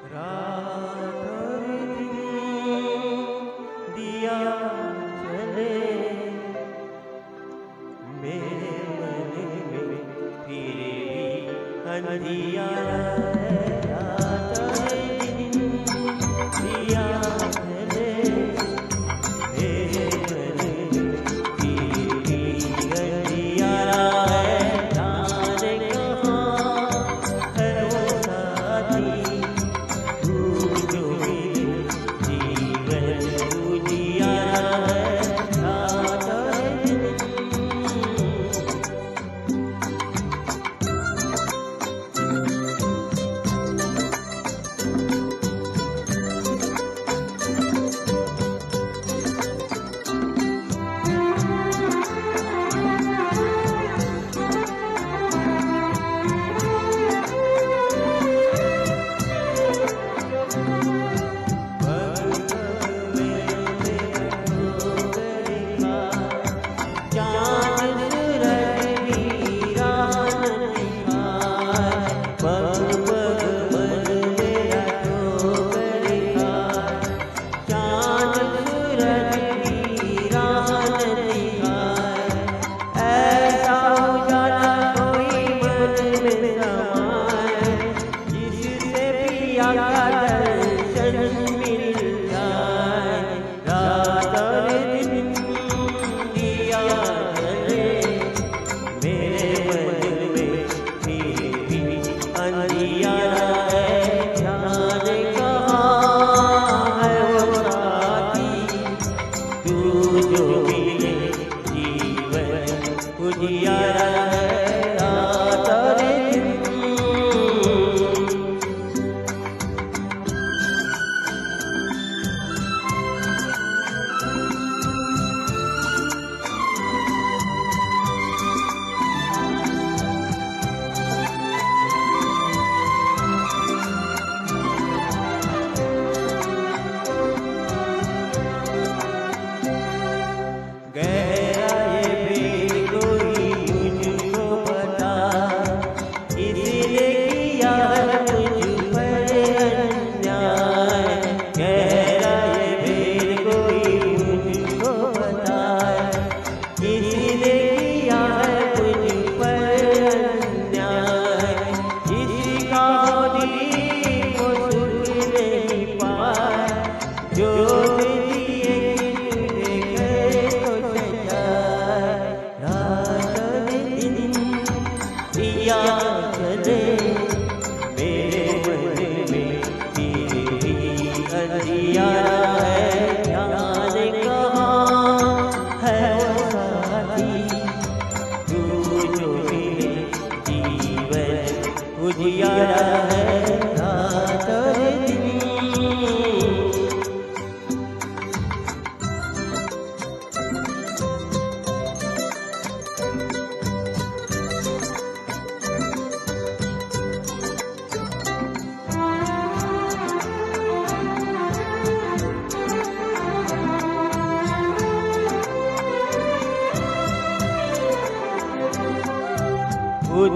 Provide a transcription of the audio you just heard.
रात और दिन दिया जले मेरे मन में फिर भी अंधियारा है। रात और दिन दिया जले मेरे मन में फिर भी अंधियारा है। जाने कहाँ है वो साथी जो मेरे जीवन उजियारा है। रात और दिन उजियारा है। रात और दिन अंधियारा है। जाने कहाँ है वो साथी जो मेरे जीवन उजियारा है। रात और दिन खुद